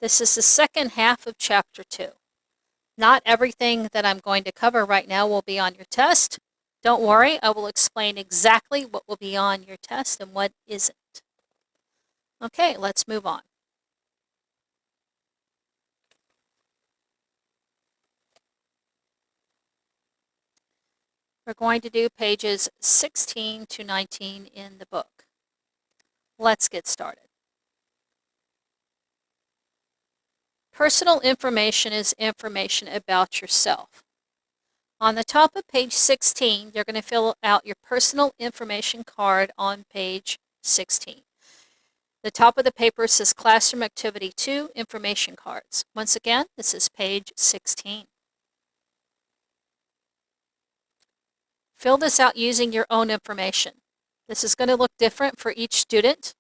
This is the second half of Chapter 2. Not everything that I'm going to cover right now will be on your test. Don't worry, I will explain exactly what will be on your test and what isn't. Okay, let's move on. We're going to do pages 16 to 19 in the book. Let's get started. Personal information is information about yourself. On the top of page 16, you're going to fill out your personal information card on page 16. The top of the paper says Classroom Activity 2, Information Cards. Once again, this is page 16. Fill this out using your own information. This is going to look different for each student.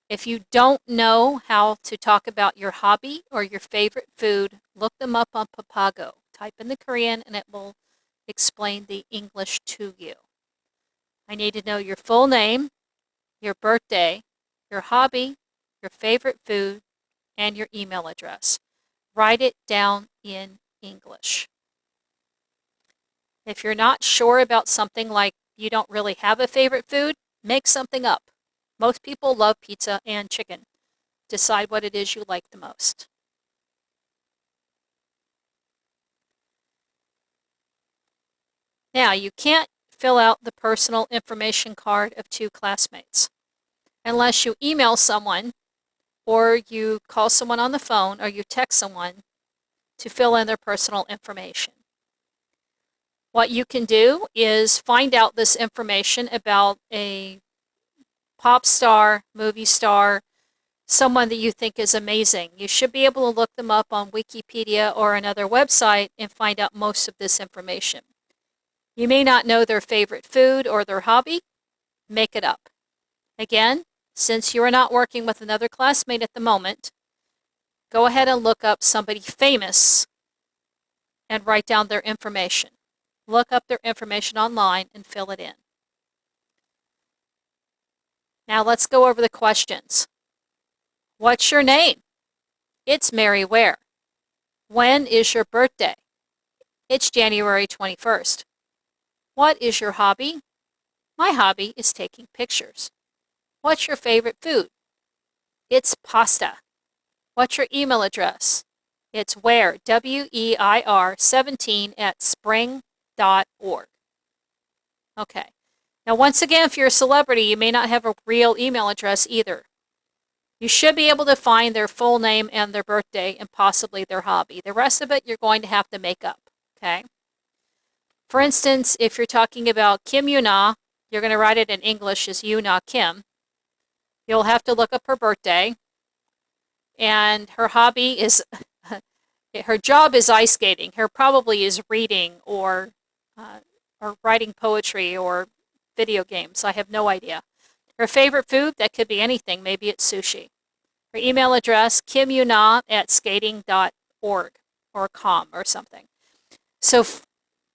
If you don't know how to talk about your hobby or your favorite food, look them up on Papago. Type in the Korean and it will explain the English to you. I need to know your full name, your birthday, your hobby, your favorite food, and your email address. Write it down in English. If you're not sure about something like you don't really have a favorite food, make something up. Most people love pizza and chicken. Decide what it is you like the most. Now, you can't fill out the personal information card of two classmates unless you email someone or you call someone on the phone or you text someone to fill in their personal information. What you can do is find out this information about a pop star, movie star, someone that you think is amazing. You should be able to look them up on Wikipedia or another website and find out most of this information. You may not know their favorite food or their hobby. Make it up. Again, since you are not working with another classmate at the moment, go ahead and look up somebody famous and write down their information. Look up their information online and fill it in. Now let's go over the questions. What's your name? It's Mary Ware. When is your birthday? It's January 21st. What is your hobby? My hobby is taking pictures. What's your favorite food? It's pasta. What's your email address? It's where, W-E-I-R 17 at spring.org. Okay. Now, once again, if you're a celebrity, you may not have a real email address either. You should be able to find their full name and their birthday and possibly their hobby. The rest of it, you're going to have to make up, okay? For instance, if you're talking about Kim Yuna, you're going to write it in English as Yuna Kim. You'll have to look up her birthday. And her hobby is, her job is ice skating. Her probably is reading or writing poetry or video games. I have no idea. Her favorite food, that could be anything. Maybe it's sushi. Her email address, kimyuna at skating.org or com or something. So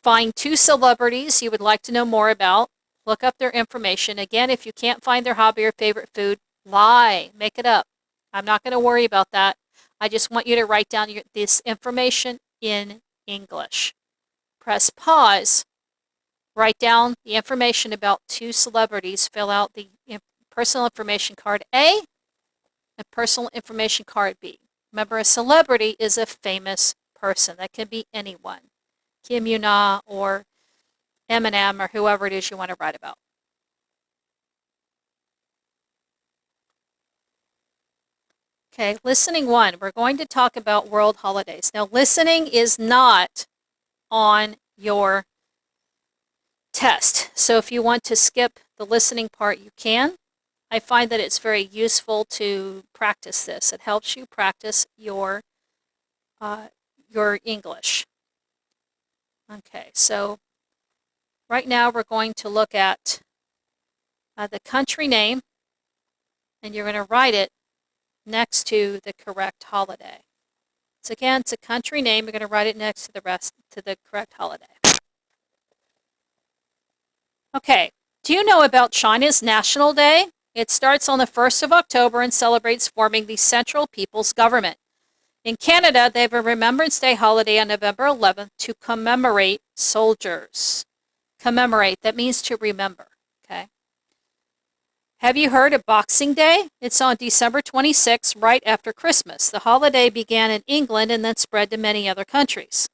find two celebrities you would like to know more about. Look up their information. Again, if you can't find their hobby or favorite food, lie. Make it up. I'm not going to worry about that. I just want you to write down this information in English. Press pause. Write down the information about two celebrities. Fill out the personal information card A and personal information card B. Remember, a celebrity is a famous person. That can be anyone. Kim Yuna or Eminem or whoever it is you want to write about. Okay, listening 1. We're going to talk about world holidays. Now, listening is not on your test. So if you want to skip the listening part, you can. I find that it's very useful to practice this. It helps you practice your English. Okay, so right now we're going to look at the country name, and you're going to write it next to the correct holiday. So again, it's a country name. You're going to write it next to the correct holiday. Okay, do you know about China's National Day? It starts on the 1st of October and celebrates forming the Central People's Government. In Canada, they have a Remembrance Day holiday on November 11th to commemorate soldiers. Commemorate, that means to remember, okay? Have you heard of Boxing Day? It's on December 26th, right after Christmas. The holiday began in England and then spread to many other countries.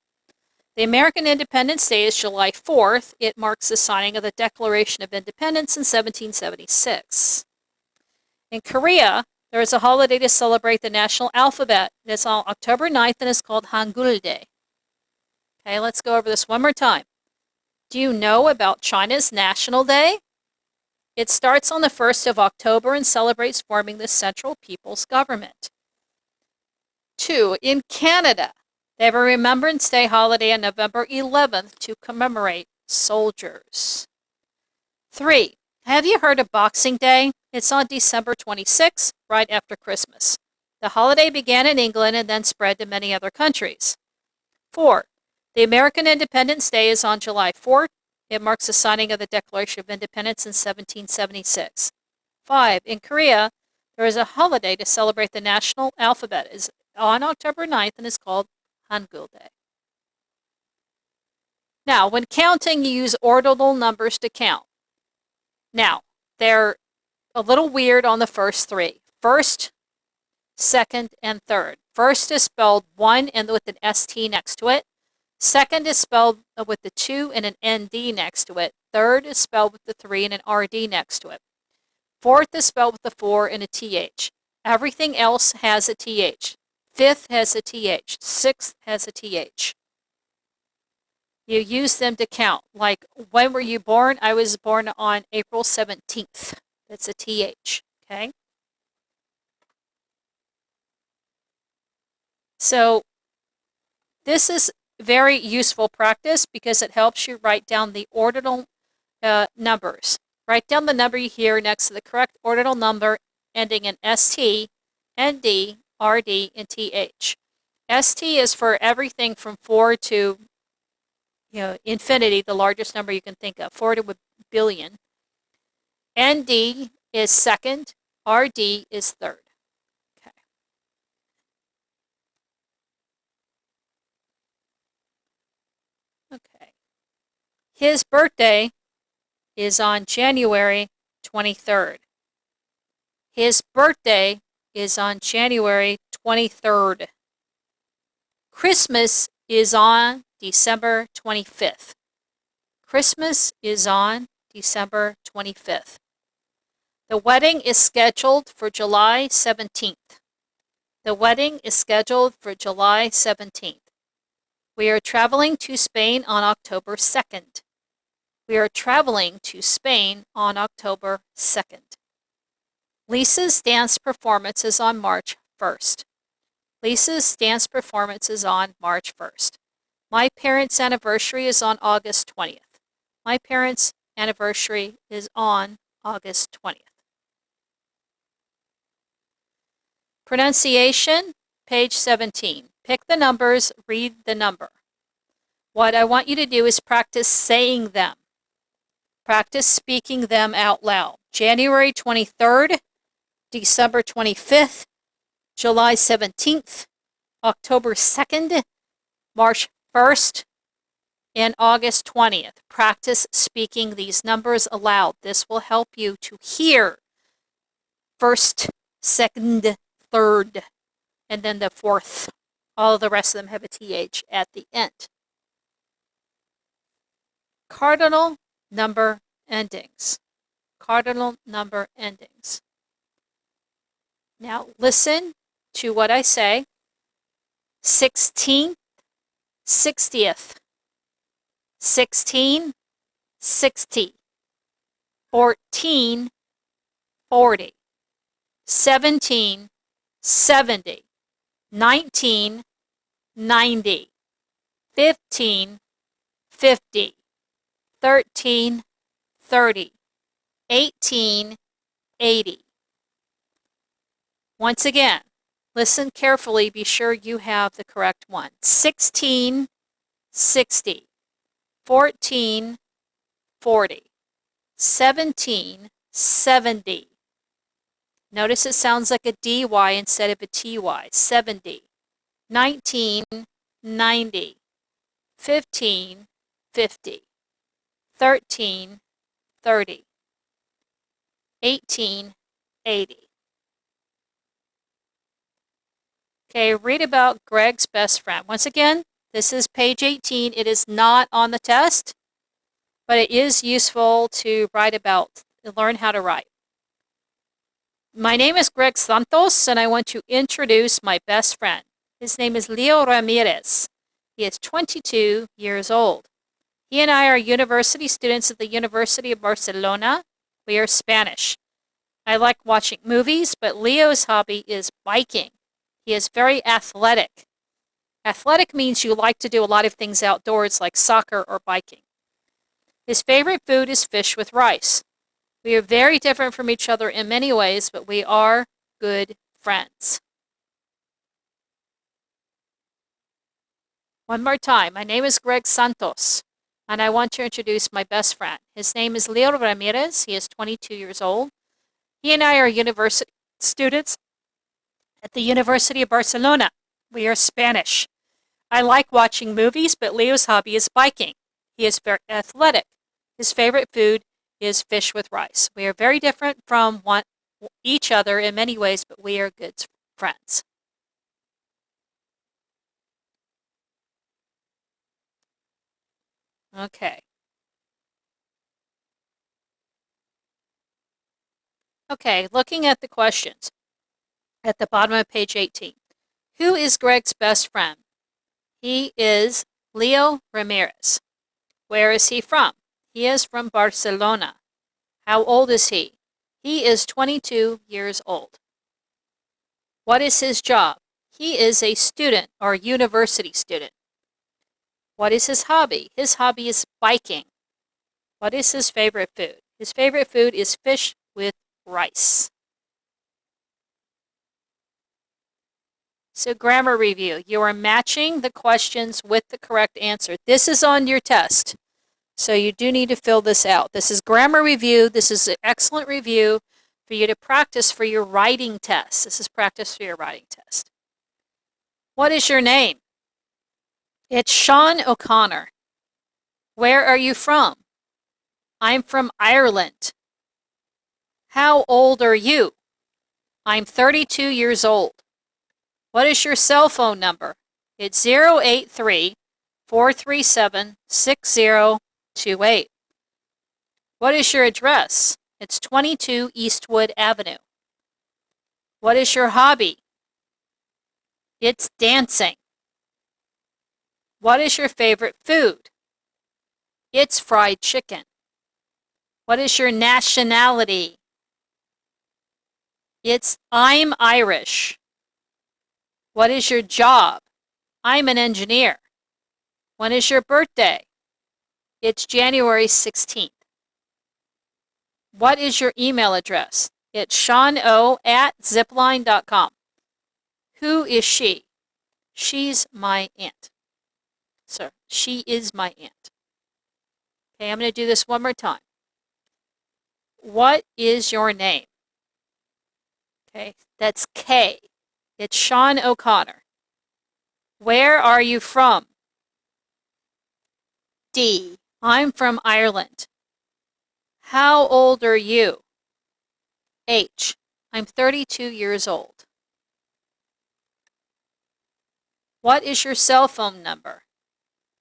The American Independence Day is July 4th. It marks the signing of the Declaration of Independence in 1776. In Korea, there is a holiday to celebrate the national alphabet. It's on October 9th and is called Hangul Day. Okay, let's go over this one more time. Do you know about China's National Day? It starts on the 1st of October and celebrates forming the Central People's Government. 2. In Canada, they have a Remembrance Day holiday on November 11th to commemorate soldiers. 3. Have you heard of Boxing Day? It's on December 26th, right after Christmas. The holiday began in England and then spread to many other countries. 4. The American Independence Day is on July 4th. It marks the signing of the Declaration of Independence in 1776. 5. In Korea, there is a holiday to celebrate the national alphabet. It is on October 9th and is called Hangul Day. Now, when counting, you use ordinal numbers to count. Now, they're a little weird on the first three. First, second, and third. First is spelled 1 and with an ST next to it. Second is spelled with the 2 and an ND next to it. Third is spelled with the 3 and an RD next to it. Fourth is spelled with the 4 and a TH. Everything else has a TH. Fifth has a TH. Sixth has a TH. You use them to count. Like, when were you born? I was born on April 17th. That's a TH, okay? So this is very useful practice because it helps you write down the ordinal numbers. Write down the number you hear next to the correct ordinal number ending in ST, ND, RD, and TH. ST is for everything from 4 to infinity, the largest number you can think of, 4 to a billion. ND is second, RD is third. Okay. Okay. His birthday is on January 23rd. His birthday is on January 23rd. Christmas is on December 25th. Christmas is on December 25th. The wedding is scheduled for July 17th. The wedding is scheduled for July 17th. We are traveling to Spain on October 2nd. We are traveling to Spain on October 2nd. Lisa's dance performance is on March 1st. Lisa's dance performance is on March 1st. My parents' anniversary is on August 20th. My parents' anniversary is on August 20th. Pronunciation, page 17. Pick the numbers, read the number. What I want you to do is practice saying them. Practice speaking them out loud. January 23rd, December 25th, July 17th, October 2nd, March 1st, and August 20th. Practice speaking these numbers aloud. This will help you to hear first, second, third, and then the fourth. All of the rest of them have a TH at the end. Cardinal number endings. Cardinal number endings. Now listen to what I say. 16th, 60th. 16, 60. 14, 40. 17, 70. 19, 90. 15, 50. 13, 30. 18, 80. Once again, listen carefully. Be sure you have the correct one. 16, 60. 14, 40. 17, 70. Notice it sounds like a dy instead of a ty. 70, 19, 90, 15, 50, 13, 30, 18, 80. Okay, read about Greg's best friend. Once again, this is page 18. It is not on the test, but it is useful to write about, learn how to write. My name is Greg Santos, and I want to introduce my best friend. His name is Leo Ramirez. He is 22 years old. He and I are university students at the University of Barcelona. We are Spanish. I like watching movies, but Leo's hobby is biking. He is very athletic. Athletic means you like to do a lot of things outdoors like soccer or biking. His favorite food is fish with rice. We are very different from each other in many ways, but we are good friends. One more time. My name is Greg Santos, and I want to introduce my best friend. His name is Leo Ramirez. He is 22 years old. He and I are university students at the University of Barcelona. We are Spanish. I like watching movies, but Leo's hobby is biking. He is very athletic. His favorite food is fish with rice. We are very different from each other in many ways, but we are good friends. Okay. Okay, looking at the questions at the bottom of page 18. Who is Greg's best friend? He is Leo Ramirez. Where is he from? He is from Barcelona. How old is he? He is 22 years old. What is his job? He is a student or university student. What is his hobby? His hobby is biking. What is his favorite food? His favorite food is fish with rice. So grammar review. You are matching the questions with the correct answer. This is on your test, so you do need to fill this out. This is grammar review. This is an excellent review for you to practice for your writing test. This is practice for your writing test. What is your name? It's Sean O'Connor. Where are you from? I'm from Ireland. How old are you? I'm 32 years old. What is your cell phone number? It's 083-437-6028. What is your address? It's 22 Eastwood Avenue. What is your hobby? It's dancing. What is your favorite food? It's fried chicken. What is your nationality? I'm Irish. What is your job? I'm an engineer. When is your birthday? It's January 16th. What is your email address? It's shano@zipline.com. Who is she? She's my aunt. So she is my aunt. Okay, I'm going to do this one more time. What is your name? Okay, that's K. It's Sean O'Connor. Where are you from? D. I'm from Ireland. How old are you? H. I'm 32 years old. What is your cell phone number?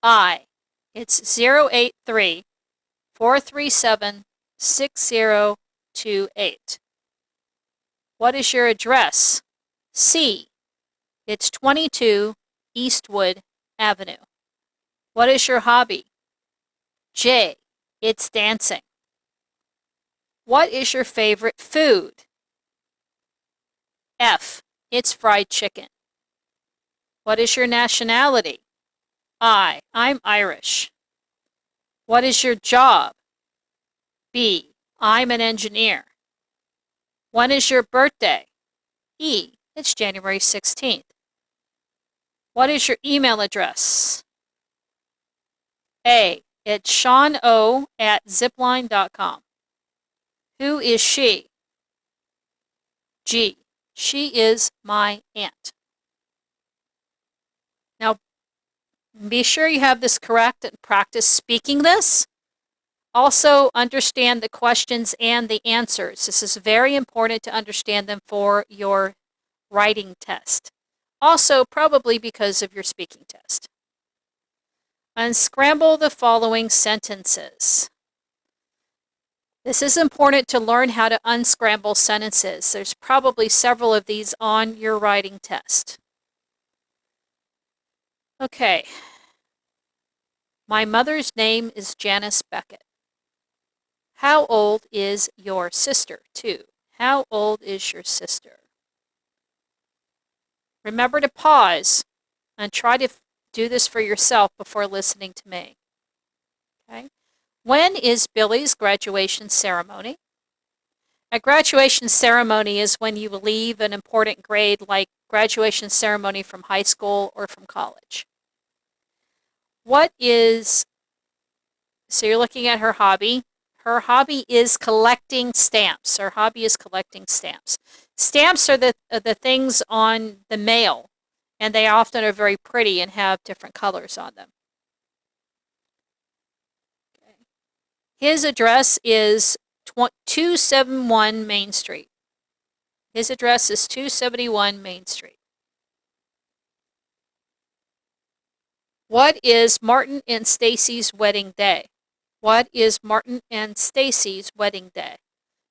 I. It's 083-437-6028. What is your address? C. It's 22 Eastwood Avenue. What is your hobby? J. It's dancing. What is your favorite food? F. It's fried chicken. What is your nationality? I'm Irish. What is your job? B. I'm an engineer. When is your birthday? E. It's January 16th. What is your email address? A. It's shano@zipline.com. Who is she? G. She is my aunt. Now, be sure you have this correct and practice speaking this. Also, understand the questions and the answers. This is very important to understand them for your writing test. Also, probably because of your speaking test. Unscramble the following sentences. This is important to learn how to unscramble sentences. There's probably several of these on your writing test. Okay. My mother's name is Janice Beckett. How old is your sister? 2. How old is your sister? Remember to pause and try to do this for yourself before listening to me. Okay. When is Billy's graduation ceremony? A graduation ceremony is when you leave an important grade, like graduation ceremony from high school or from college. So you're looking at her hobby. Her hobby is collecting stamps. Her hobby is collecting stamps. Stamps are the things on the mail, and they often are very pretty and have different colors on them. Okay. His address is 271 Main Street. His address is 271 Main Street. What is Martin and Stacy's wedding day? What is Martin and Stacy's wedding day?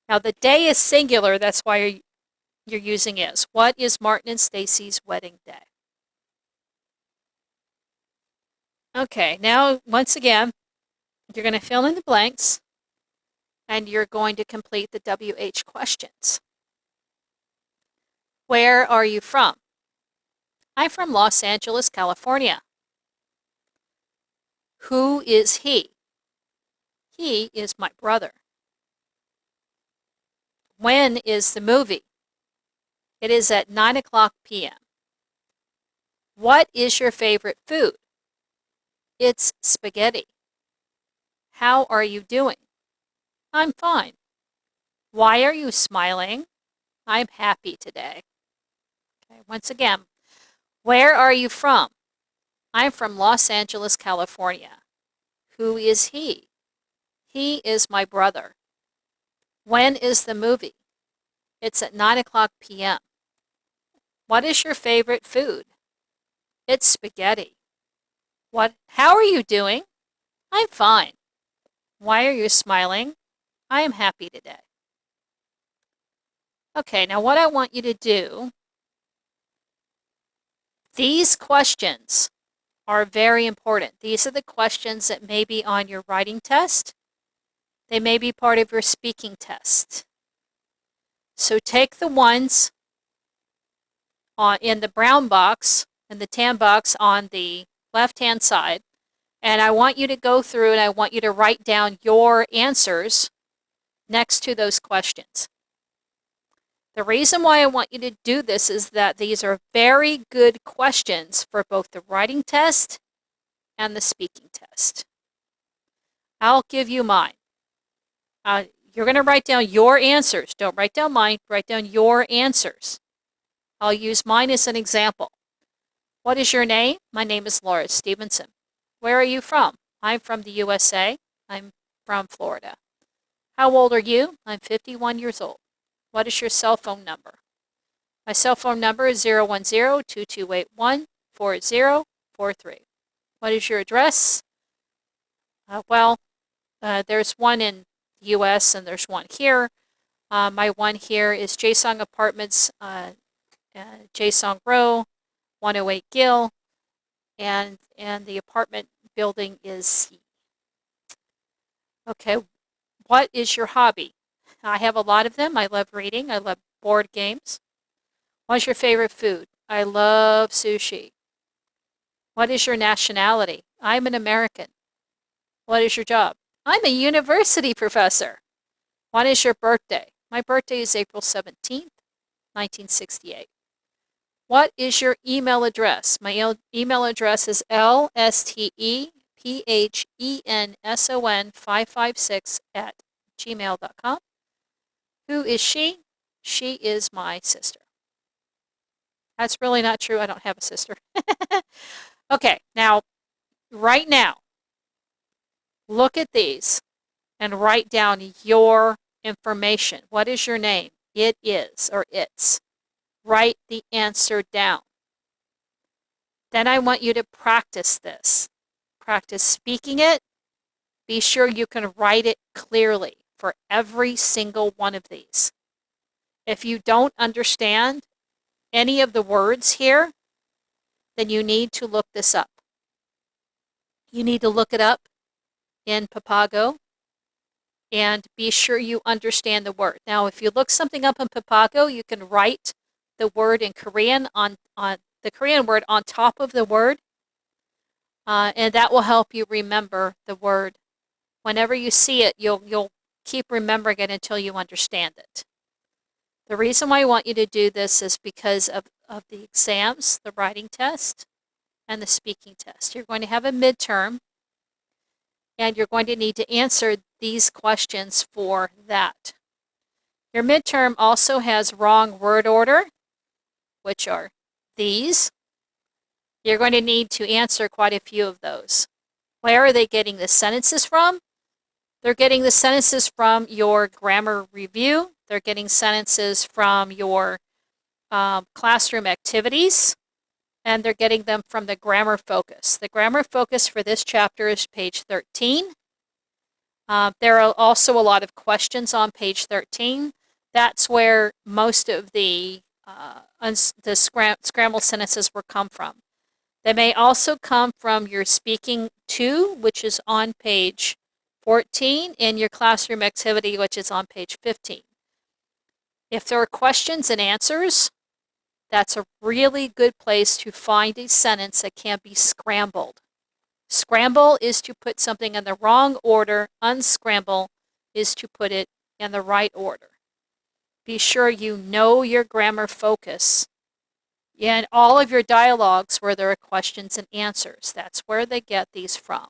Now the day is singular, that's why you're using is. What is Martin and Stacy's wedding day? Okay, now once again, you're going to fill in the blanks and you're going to complete the WH questions. Where are you from? I'm from Los Angeles, California. Who is he? He is my brother. When is the movie? It is at 9:00 p.m. What is your favorite food? It's spaghetti. How are you doing? I'm fine. Why are you smiling? I'm happy today. Okay, once again, where are you from? I'm from Los Angeles, California. Who is he? He is my brother. When is the movie? It's at 9:00 p.m. What is your favorite food? It's spaghetti. How are you doing? I'm fine. Why are you smiling? I am happy today. Okay, now what I want you to do, these questions are very important. These are the questions that may be on your writing test. They may be part of your speaking test. So take the ones in the brown box and the tan box on the left-hand side, and I want you to go through and I want you to write down your answers next to those questions. The reason why I want you to do this is that these are very good questions for both the writing test and the speaking test. I'll give you mine. You're going to write down your answers. Don't write down mine. Write down your answers. I'll use mine as an example. What is your name? My name is Laura Stevenson. Where are you from? I'm from the USA. I'm from Florida. How old are you? I'm 51 years old. What is your cell phone number? My cell phone number is 010-2281-4043. What is your address? There's one in the U.S. and there's one here. My one here is Jaesong Apartments, Jaesong Row, 108 Gill, and the apartment building is C. Okay, what is your hobby? I have a lot of them. I love reading. I love board games. What's your favorite food? I love sushi. What is your nationality? I'm an American. What is your job? I'm a university professor. What is your birthday? My birthday is April 17th, 1968. What is your email address? My email address is lstephenson556@gmail.com. Who is she? She is my sister. That's really not true. I don't have a sister. Okay, now, right now, look at these and write down your information. What is your name? It is or it's. Write the answer down. Then I want you to practice this. Practice speaking it. Be sure you can write it clearly for every single one of these. If you don't understand any of the words here, then you need to look this up. You need to look it up in Papago and be sure you understand the word. Now, if you look something up in Papago, you can write the word in Korean on the Korean word on top of the word, and that will help you remember the word. Whenever you see it, you'll keep remembering it until you understand it. The reason why I want you to do this is because of the exams, the writing test, and the speaking test. You're going to have a midterm, and you're going to need to answer these questions for that. Your midterm also has wrong word order, which are these. You're going to need to answer quite a few of those. Where are they getting the sentences from? They're getting the sentences from your grammar review. They're getting sentences from your classroom activities, and they're getting them from the grammar focus. The grammar focus for this chapter is page 13. There are also a lot of questions on page 13. That's where most of the scrambled sentences will come from. They may also come from your speaking 2, which is on page 14, and your classroom activity, which is on page 15. If there are questions and answers, that's a really good place to find a sentence that can be scrambled. Scramble is to put something in the wrong order. Unscramble is to put it in the right order. Be sure you know your grammar focus in all of your dialogues where there are questions and answers. That's where they get these from.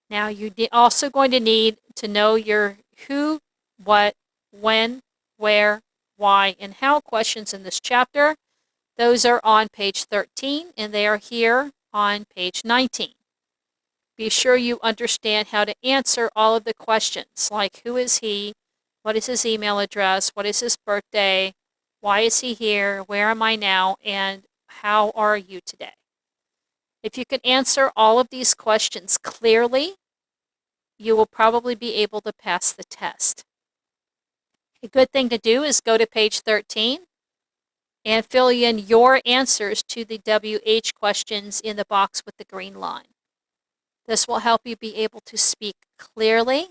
Now, you're also going to need to know your who, what, when, where, why, and how questions in this chapter. Those are on page 13, and they are here on page 19. Be sure you understand how to answer all of the questions, like who is he, what is his email address, what is his birthday, why is he here, where am I now, and how are you today? If you can answer all of these questions clearly, you will probably be able to pass the test. A good thing to do is go to page 13 and fill in your answers to the WH questions in the box with the green line. This will help you be able to speak clearly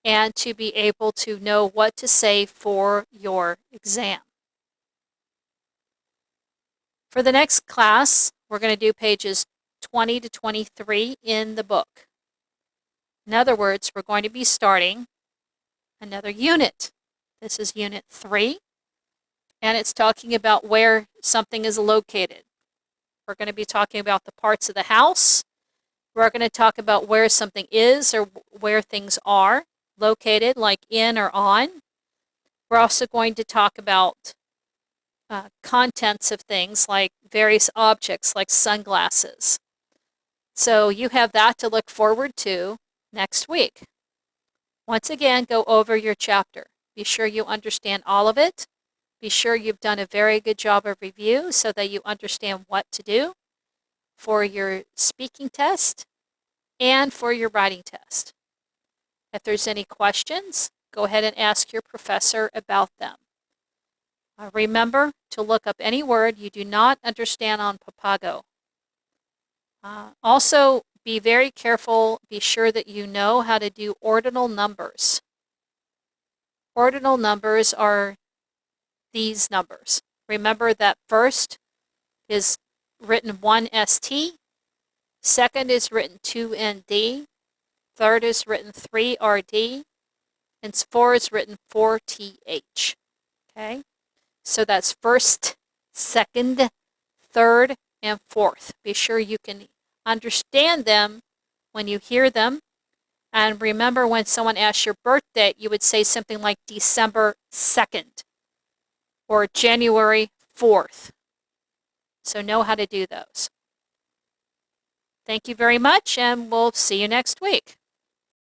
and to be able to know what to say for your exam. For the next class, we're going to do pages 20 to 23 in the book. In other words, we're going to be starting another unit. This is unit 3, and it's talking about where something is located. We're going to be talking about the parts of the house. We're going to talk about where something is or where things are located, like in or on. We're also going to talk about contents of things like various objects like sunglasses. So you have that to look forward to next week. Once again, go over your chapter. Be sure you understand all of it. Be sure you've done a very good job of review so that you understand what to do for your speaking test and for your writing test. If there's any questions, go ahead and ask your professor about them. Remember to look up any word you do not understand on Papago. Also, be very careful. Be sure that you know how to do ordinal numbers. Ordinal numbers are these numbers. Remember that first is written 1ST, second is written 2ND, third is written 3RD, and 4 is written 4TH. Okay? So that's first, second, third, and fourth. Be sure you can understand them when you hear them, And remember, when someone asks your birthday, you would say something like December 2nd or January 4th. So know how to do those. Thank you very much, and we'll see you next week.